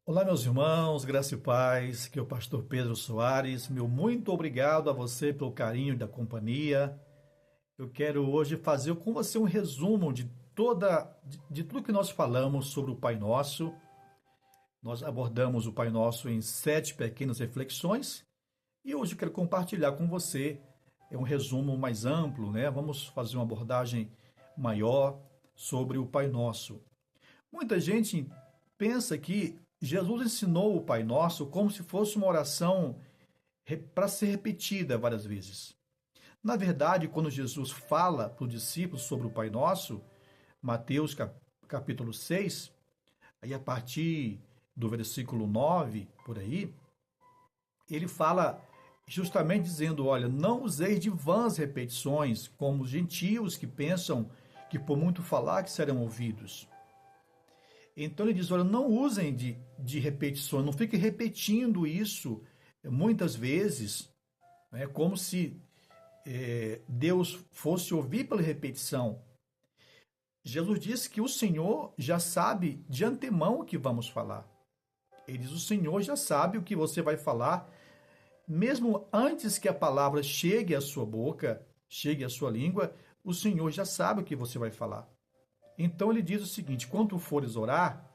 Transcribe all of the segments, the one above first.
Olá, meus irmãos, graça e paz, que é o pastor Pedro Soares. Meu muito obrigado a você pelo carinho da companhia. Eu quero hoje fazer com você um resumo de tudo que nós falamos sobre o Pai Nosso. Nós abordamos o Pai Nosso em 7 pequenas reflexões e hoje eu quero compartilhar com você um resumo mais amplo, né? Vamos fazer uma abordagem maior sobre o Pai Nosso. Muita gente pensa que Jesus ensinou o Pai Nosso como se fosse uma oração para ser repetida várias vezes. Na verdade, quando Jesus fala para os discípulos sobre o Pai Nosso, Mateus capítulo 6, aí a partir do versículo 9, por aí, ele fala justamente dizendo, olha, não useis de vãs repetições, como os gentios que pensam que por muito falar que serão ouvidos. Então ele diz, olha, não usem de repetições, não fiquem repetindo isso muitas vezes, né, como se Deus fosse ouvir pela repetição. Jesus disse que o Senhor já sabe de antemão o que vamos falar. Ele diz, o Senhor já sabe o que você vai falar, mesmo antes que a palavra chegue à sua boca, chegue à sua língua, o Senhor já sabe o que você vai falar. Então ele diz o seguinte, quando fores orar,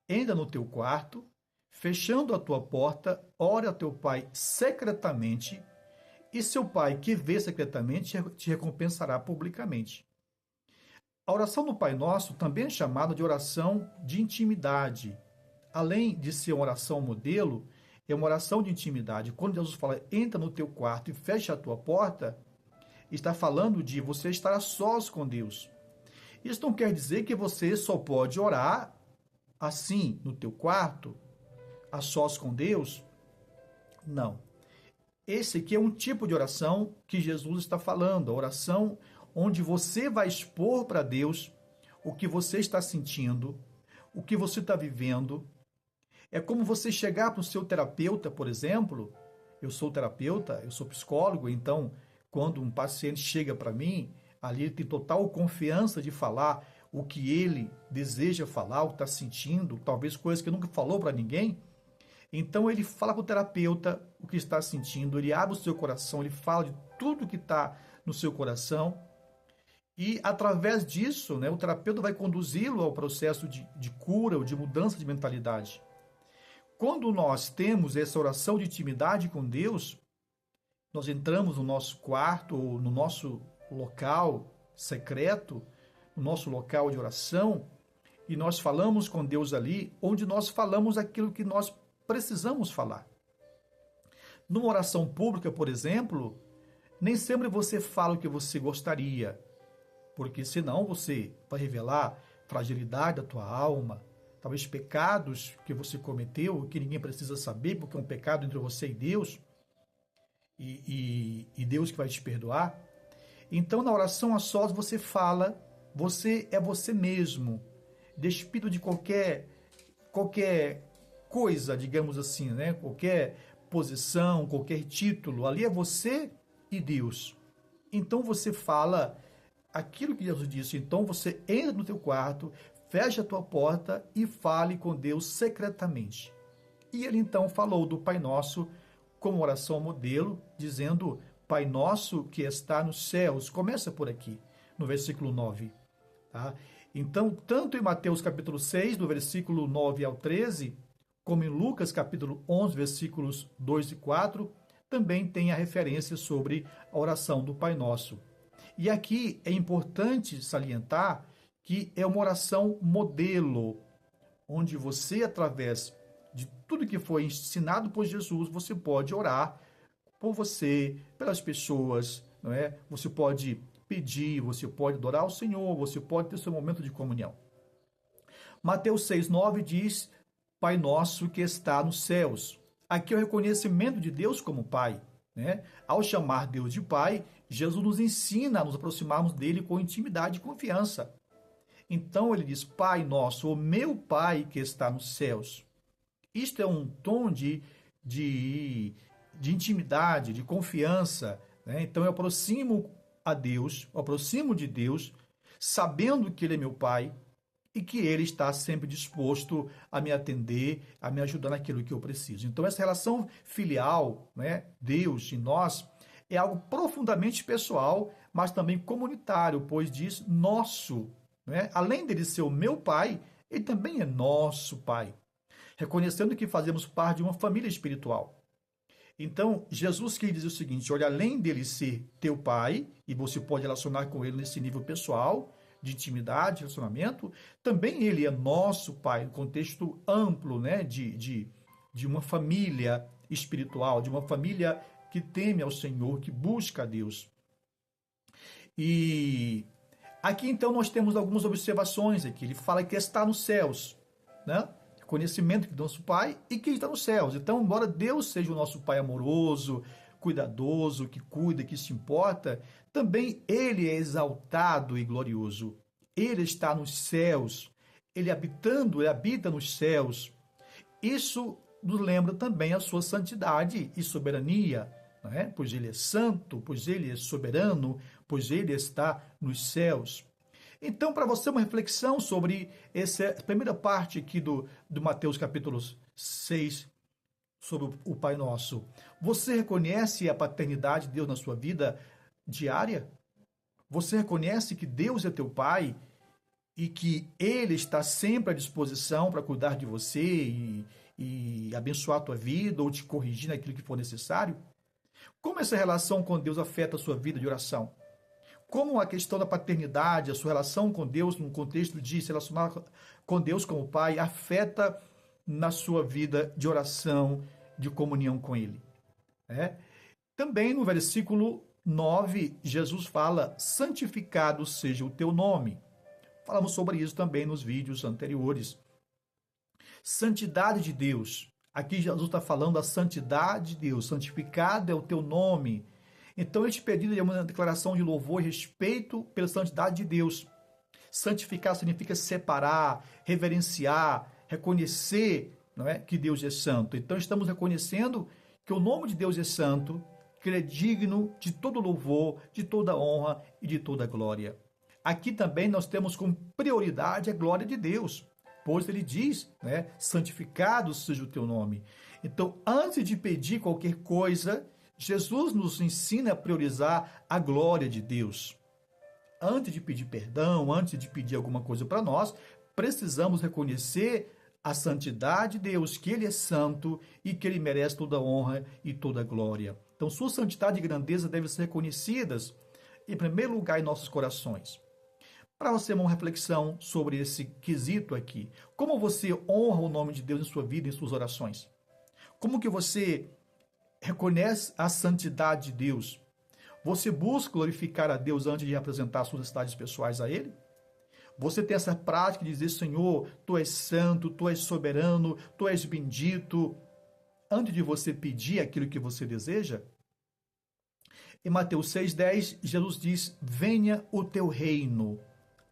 entra no teu quarto, fechando a tua porta, ore a teu pai secretamente, e seu pai que vê secretamente te recompensará publicamente. A oração do Pai Nosso também é chamada de oração de intimidade. Além de ser uma oração modelo, é uma oração de intimidade. Quando Jesus fala, entra no teu quarto e fecha a tua porta, está falando de você estar a sós com Deus. Isso não quer dizer que você só pode orar assim, no teu quarto, a sós com Deus. Não. Esse aqui é um tipo de oração que Jesus está falando, a oração onde você vai expor para Deus o que você está sentindo, o que você está vivendo. É como você chegar para o seu terapeuta, por exemplo. Eu sou terapeuta, eu sou psicólogo, então quando um paciente chega para mim, ali ele tem total confiança de falar o que ele deseja falar, o que está sentindo, talvez coisas que nunca falou para ninguém. Então ele fala para o terapeuta o que está sentindo, ele abre o seu coração, ele fala de tudo que está no seu coração e através disso, né, o terapeuta vai conduzi-lo ao processo de cura ou de mudança de mentalidade. Quando nós temos essa oração de intimidade com Deus, nós entramos no nosso quarto ou no nosso local secreto, no nosso local de oração, e nós falamos com Deus ali, onde nós falamos aquilo que nós precisamos falar. Numa oração pública, por exemplo, nem sempre você fala o que você gostaria, porque senão você vai revelar fragilidade da tua alma, talvez pecados que você cometeu, que ninguém precisa saber, porque é um pecado entre você e Deus, e Deus que vai te perdoar. Então, na oração a sós, você fala, você é você mesmo, despido de qualquer coisa, digamos assim, né? Qualquer posição, qualquer título, ali é você e Deus. Então você fala aquilo que Jesus disse. Então você entra no teu quarto, fecha a tua porta e fale com Deus secretamente. E ele então falou do Pai Nosso como oração modelo, dizendo, Pai Nosso que está nos céus. Começa por aqui, no versículo 9. Tá? Então, tanto em Mateus capítulo 6, do versículo 9 ao 13, como em Lucas capítulo 11, versículos 2 e 4, também tem a referência sobre a oração do Pai Nosso. E aqui é importante salientar que é uma oração modelo, onde você, através de tudo que foi ensinado por Jesus, você pode orar por você, pelas pessoas, não é? Você pode pedir, você pode adorar ao Senhor, você pode ter seu momento de comunhão. Mateus 6,9 diz, Pai nosso que está nos céus. Aqui é o reconhecimento de Deus como Pai. Né? Ao chamar Deus de Pai, Jesus nos ensina a nos aproximarmos dele com intimidade e confiança. Então ele diz, Pai nosso, o meu Pai que está nos céus. Isto é um tom de intimidade, de confiança. Né? Então eu aproximo a Deus, eu aproximo de Deus, sabendo que ele é meu Pai, e que Ele está sempre disposto a me atender, a me ajudar naquilo que eu preciso. Então, essa relação filial, né, Deus e nós, é algo profundamente pessoal, mas também comunitário, pois diz nosso. Né? Além dele ser o meu pai, ele também é nosso pai, reconhecendo que fazemos parte de uma família espiritual. Então, Jesus quer dizer o seguinte: olha, além dele ser teu pai, e você pode relacionar com ele nesse nível pessoal, de intimidade, relacionamento, também ele é nosso pai, no contexto amplo, né, de uma família espiritual, de uma família que teme ao Senhor, que busca a Deus. E aqui então nós temos algumas observações aqui. Ele fala que está nos céus, né? Conhecimento que nosso Pai e que está nos céus. Então, embora Deus seja o nosso Pai amoroso, cuidadoso, que cuida, que se importa, também Ele é exaltado e glorioso. Ele está nos céus. Ele habita nos céus. Isso nos lembra também a sua santidade e soberania, né? Pois Ele é santo, pois Ele é soberano, pois Ele está nos céus. Então, para você, uma reflexão sobre essa primeira parte aqui do Mateus capítulo 6, sobre o Pai Nosso. Você reconhece a paternidade de Deus na sua vida diária? Você reconhece que Deus é teu Pai e que Ele está sempre à disposição para cuidar de você e abençoar a tua vida ou te corrigir naquilo que for necessário? Como essa relação com Deus afeta a sua vida de oração? Como a questão da paternidade, a sua relação com Deus, no contexto de se relacionar com Deus como Pai, afeta na sua vida de oração, de comunhão com Ele. Também no versículo 9, Jesus fala: santificado seja o teu nome. Falamos sobre isso também nos vídeos anteriores. Santidade de Deus. Aqui Jesus está falando da santidade de Deus. Santificado é o teu nome. Então, este pedido é uma declaração de louvor e respeito pela santidade de Deus. Santificar significa separar, reverenciar, reconhecer, não é, que Deus é santo. Então, estamos reconhecendo que o nome de Deus é santo, que Ele é digno de todo louvor, de toda honra e de toda glória. Aqui também nós temos como prioridade a glória de Deus, pois Ele diz, né, santificado seja o teu nome. Então, antes de pedir qualquer coisa, Jesus nos ensina a priorizar a glória de Deus. Antes de pedir perdão, antes de pedir alguma coisa para nós, precisamos reconhecer a santidade de Deus, que Ele é santo e que Ele merece toda honra e toda glória. Então, sua santidade e grandeza devem ser reconhecidas, em primeiro lugar, em nossos corações. Para você, uma reflexão sobre esse quesito aqui. Como você honra o nome de Deus em sua vida, em suas orações? Como que você reconhece a santidade de Deus? Você busca glorificar a Deus antes de apresentar suas necessidades pessoais a Ele? Você tem essa prática de dizer: Senhor, Tu és santo, Tu és soberano, Tu és bendito, antes de você pedir aquilo que você deseja? Em Mateus 6,10, Jesus diz: venha o teu reino,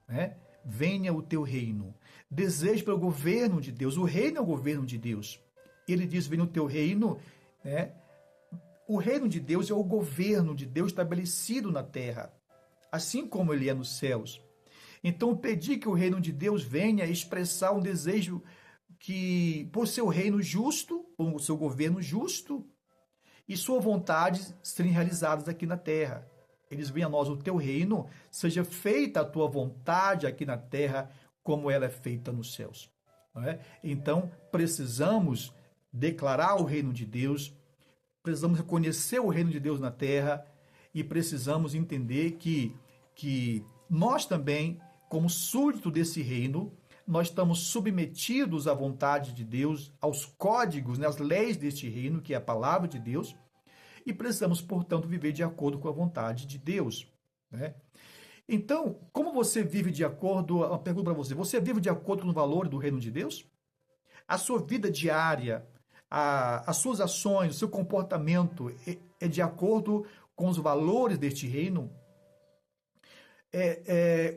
né? Venha o teu reino. Desejo pelo governo de Deus. O reino é o governo de Deus. Ele diz: venha o teu reino, né? O reino de Deus é o governo de Deus estabelecido na terra, assim como ele é nos céus. Então, pedir que o reino de Deus venha é expressar um desejo que, por seu reino justo, por o seu governo justo, e sua vontade serem realizadas aqui na terra. Eles venham a nós o teu reino, seja feita a tua vontade aqui na terra, como ela é feita nos céus. Não é? Então, precisamos declarar o reino de Deus, precisamos reconhecer o reino de Deus na terra e precisamos entender que nós também, como súdito desse reino, nós estamos submetidos à vontade de Deus, aos códigos, né, às leis deste reino, que é a palavra de Deus, e precisamos, portanto, viver de acordo com a vontade de Deus. Né? Então, como você vive de acordo, uma pergunta para você, você vive de acordo com o valor do reino de Deus? A sua vida diária, as suas ações, o seu comportamento é de acordo com os valores deste reino?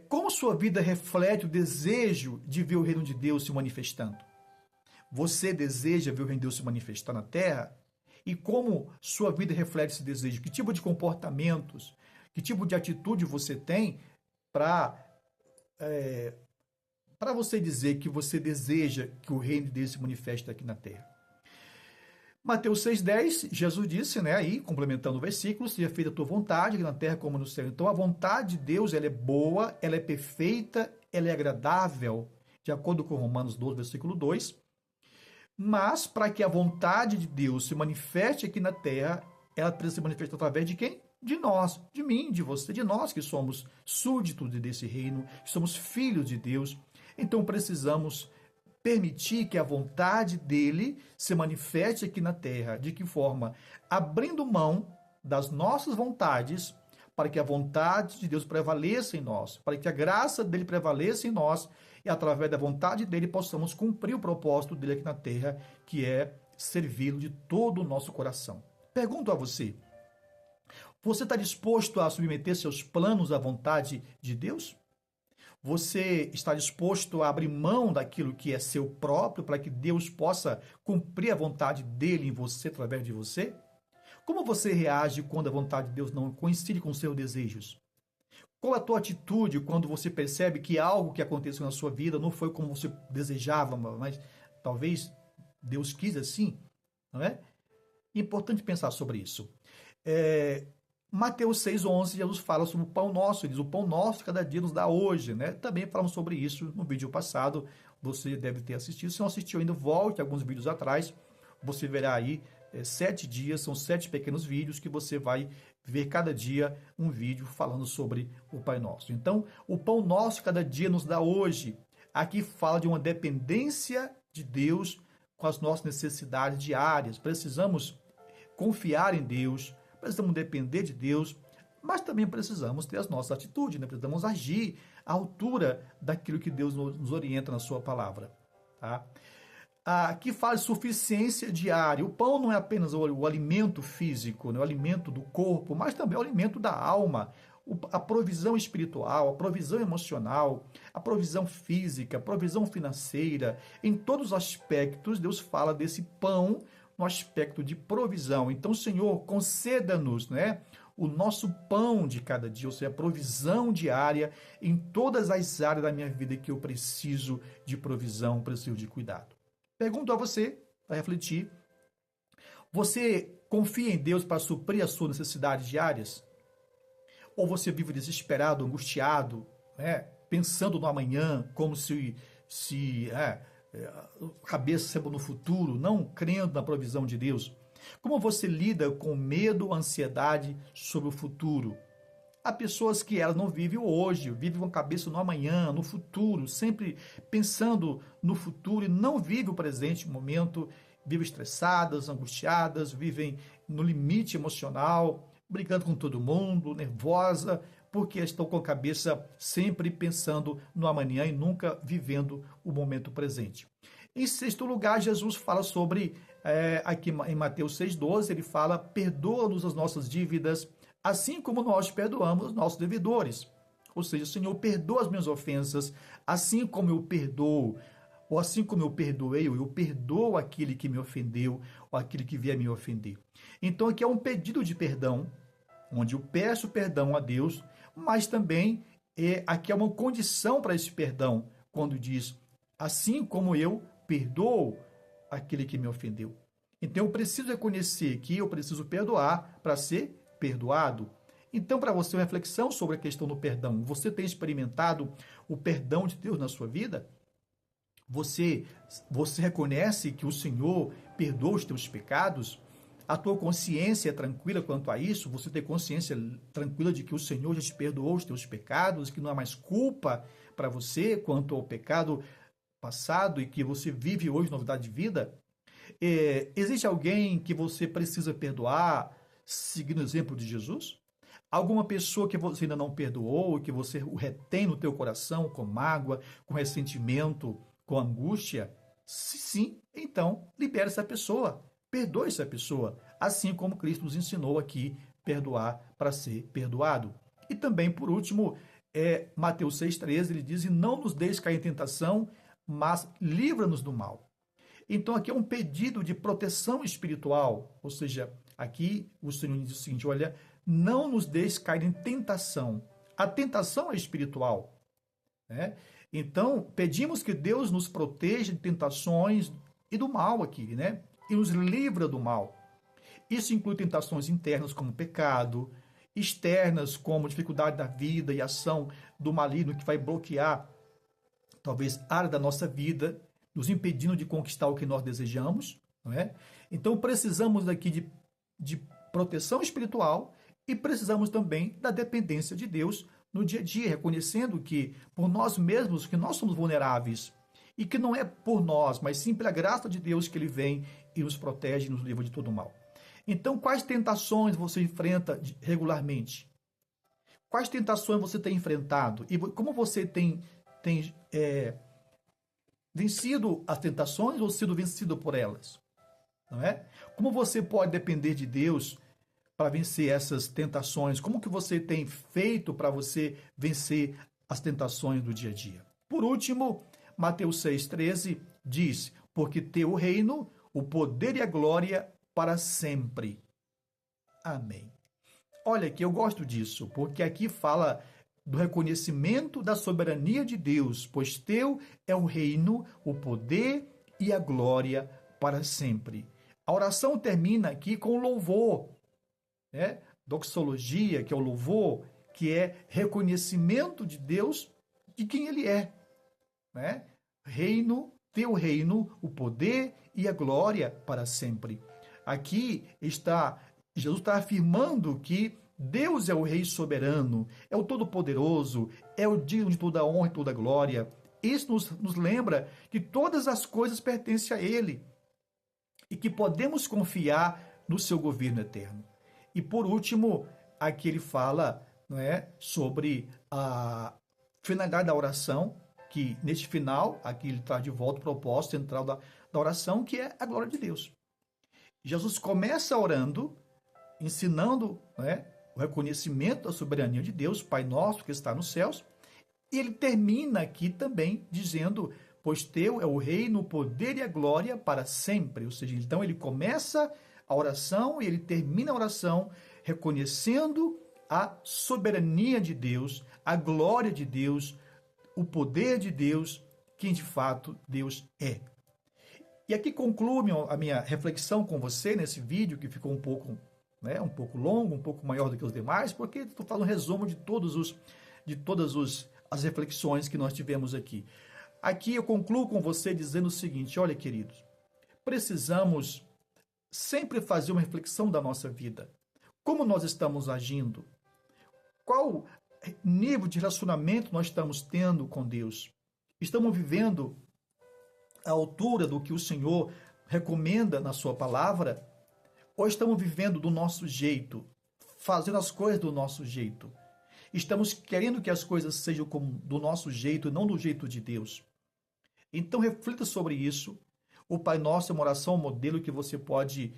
Como sua vida reflete o desejo de ver o reino de Deus se manifestando? Você deseja ver o reino de Deus se manifestar na terra? E como sua vida reflete esse desejo? Que tipo de comportamentos, que tipo de atitude você tem para para você dizer que você deseja que o reino de Deus se manifeste aqui na terra? Mateus 6,10, Jesus disse, né, aí, complementando o versículo, seja feita a tua vontade, aqui na terra como no céu. Então, a vontade de Deus, ela é boa, ela é perfeita, ela é agradável, de acordo com Romanos 12, versículo 2. Mas, para que a vontade de Deus se manifeste aqui na terra, ela precisa se manifestar através de quem? De nós, de mim, de você, de nós que somos súditos desse reino, que somos filhos de Deus. Então, precisamos permitir que a vontade dele se manifeste aqui na terra. De que forma? Abrindo mão das nossas vontades para que a vontade de Deus prevaleça em nós, para que a graça dele prevaleça em nós e através da vontade dele possamos cumprir o propósito dele aqui na terra, que é servi-lo de todo o nosso coração. Pergunto a você, você está disposto a submeter seus planos à vontade de Deus? Você está disposto a abrir mão daquilo que é seu próprio para que Deus possa cumprir a vontade dele em você, através de você? Como você reage quando a vontade de Deus não coincide com os seus desejos? Qual a tua atitude quando você percebe que algo que aconteceu na sua vida não foi como você desejava, mas talvez Deus quis assim, não é? É importante pensar sobre isso. Mateus 6,11, Jesus fala sobre o pão nosso, ele diz, o pão nosso cada dia nos dá hoje, né? Também falamos sobre isso no vídeo passado, você deve ter assistido, se não assistiu ainda, volte alguns vídeos atrás, você verá aí 7 dias, são 7 pequenos vídeos que você vai ver cada dia um vídeo falando sobre o Pai Nosso. Então, o pão nosso cada dia nos dá hoje, aqui fala de uma dependência de Deus com as nossas necessidades diárias, precisamos confiar em Deus, precisamos depender de Deus, mas também precisamos ter as nossas atitudes, né? Precisamos agir à altura daquilo que Deus nos orienta na sua palavra. Tá? Aqui fala de suficiência diária. O pão não é apenas o alimento físico, né? O alimento do corpo, mas também o alimento da alma, a provisão espiritual, a provisão emocional, a provisão física, a provisão financeira. Em todos os aspectos, Deus fala desse pão no aspecto de provisão. Então, Senhor, conceda-nos, né, o nosso pão de cada dia, ou seja, a provisão diária em todas as áreas da minha vida que eu preciso de provisão, preciso de cuidado. Pergunto a você, para refletir, você confia em Deus para suprir as suas necessidades diárias? Ou você vive desesperado, angustiado, né, pensando no amanhã, como se cabeça sempre no futuro, não crendo na provisão de Deus? Como você lida com medo, ansiedade sobre o futuro? Há pessoas que elas não vivem o hoje, vivem com a cabeça no amanhã, no futuro, sempre pensando no futuro e não vivem o presente momento, vivem estressadas, angustiadas, vivem no limite emocional, brigando com todo mundo, nervosa, porque estão com a cabeça sempre pensando no amanhã e nunca vivendo o momento presente. Em sexto lugar, Jesus fala sobre, aqui em Mateus 6,12, ele fala, perdoa-nos as nossas dívidas, assim como nós perdoamos os nossos devedores. Ou seja, Senhor, perdoa as minhas ofensas, assim como eu perdoo, ou assim como eu perdoei, eu perdoo aquele que me ofendeu, ou aquele que vier me ofender. Então, aqui é um pedido de perdão, onde eu peço perdão a Deus, mas também aqui é uma condição para esse perdão, quando diz, assim como eu perdoo aquele que me ofendeu. Então, eu preciso reconhecer que eu preciso perdoar para ser perdoado. Então, para você, uma reflexão sobre a questão do perdão. Você tem experimentado o perdão de Deus na sua vida? Você reconhece que o Senhor perdoa os teus pecados? A tua consciência é tranquila quanto a isso? Você tem consciência tranquila de que o Senhor já te perdoou os teus pecados, que não há mais culpa para você quanto ao pecado passado e que você vive hoje novidade de vida? Existe alguém que você precisa perdoar, seguindo o exemplo de Jesus? Alguma pessoa que você ainda não perdoou, que você o retém no teu coração com mágoa, com ressentimento, com angústia? Se sim, então libere essa pessoa, perdoe essa pessoa, assim como Cristo nos ensinou aqui, perdoar para ser perdoado. E também, por último, Mateus 6,13, ele diz, e não nos deixes cair em tentação, mas livra-nos do mal. Então, aqui é um pedido de proteção espiritual, ou seja, aqui o Senhor diz o seguinte, olha, não nos deixe cair em tentação. A tentação é espiritual, né? Então, pedimos que Deus nos proteja de tentações e do mal aqui, né? E nos livra do mal. Isso inclui tentações internas, como pecado, externas, como dificuldade da vida e ação do maligno, que vai bloquear, talvez, área da nossa vida, nos impedindo de conquistar o que nós desejamos, não é? Então, precisamos aqui de proteção espiritual e precisamos também da dependência de Deus no dia a dia, reconhecendo que por nós mesmos, que nós somos vulneráveis e que não é por nós, mas sim pela graça de Deus que Ele vem e nos protege e nos livra de todo o mal. Então, quais tentações você enfrenta regularmente? Quais tentações você tem enfrentado? E como você tem vencido as tentações ou sido vencido por elas? Não é? Como você pode depender de Deus para vencer essas tentações? Como que você tem feito para você vencer as tentações do dia a dia? Por último, Mateus 6,13 diz: porque teu reino, o poder e a glória para sempre. Amém. Olha aqui, eu gosto disso, porque aqui fala do reconhecimento da soberania de Deus, pois teu é o reino, o poder e a glória para sempre. A oração termina aqui com louvor, né? Doxologia, que é o louvor, que é reconhecimento de Deus de quem Ele é, né? Reino, teu reino, o poder e a glória para sempre. Aqui Jesus está afirmando que Deus é o Rei soberano, é o Todo-Poderoso, é o digno de toda honra e toda glória. Isso nos lembra que todas as coisas pertencem a Ele e que podemos confiar no seu governo eterno. E por último, aqui ele fala, não é, sobre a finalidade da oração, que neste final, aqui ele traz de volta o propósito central da oração, que é a glória de Deus. Jesus começa orando, ensinando, não é, o reconhecimento da soberania de Deus, Pai nosso que está nos céus, e ele termina aqui também dizendo: pois teu é o reino, o poder e a glória para sempre. Ou seja, então ele começa a oração e ele termina a oração reconhecendo a soberania de Deus, a glória de Deus, o poder de Deus, quem de fato Deus é. E aqui concluo a minha reflexão com você nesse vídeo, que ficou um pouco longo, um pouco maior do que os demais, porque estou fazendo um resumo de todas as reflexões que nós tivemos aqui. Aqui eu concluo com você dizendo o seguinte: olha, queridos, precisamos sempre fazer uma reflexão da nossa vida. Como nós estamos agindo? Qual nível de relacionamento nós estamos tendo com Deus? Estamos vivendo à altura do que o Senhor recomenda na sua palavra? Ou estamos vivendo do nosso jeito, fazendo as coisas do nosso jeito? Estamos querendo que as coisas sejam do nosso jeito e não do jeito de Deus? Então reflita sobre isso. O Pai Nosso é uma oração, um modelo que você pode,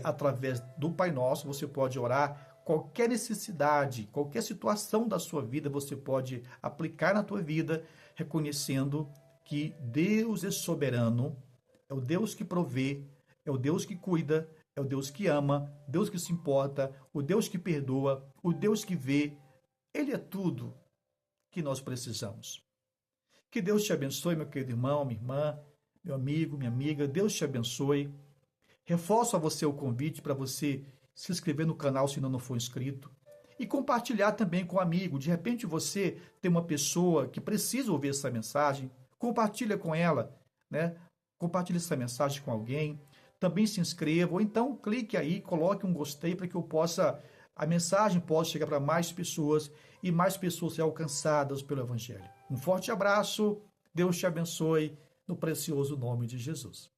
através do Pai Nosso, você pode orar qualquer necessidade, qualquer situação da sua vida, você pode aplicar na tua vida, reconhecendo que Deus é soberano, é o Deus que provê, é o Deus que cuida, é o Deus que ama, Deus que se importa, o Deus que perdoa, o Deus que vê. Ele é tudo que nós precisamos. Que Deus te abençoe, meu querido irmão, minha irmã, meu amigo, minha amiga. Deus te abençoe. Reforço a você o convite para você se inscrever no canal se ainda não for inscrito e compartilhar também com um amigo. De repente você tem uma pessoa que precisa ouvir essa mensagem, compartilha com ela, né? Compartilhe essa mensagem com alguém. Também se inscreva, ou então clique aí, coloque um gostei para que a mensagem possa chegar para mais pessoas e mais pessoas serem alcançadas pelo Evangelho. Um forte abraço, Deus te abençoe, no precioso nome de Jesus.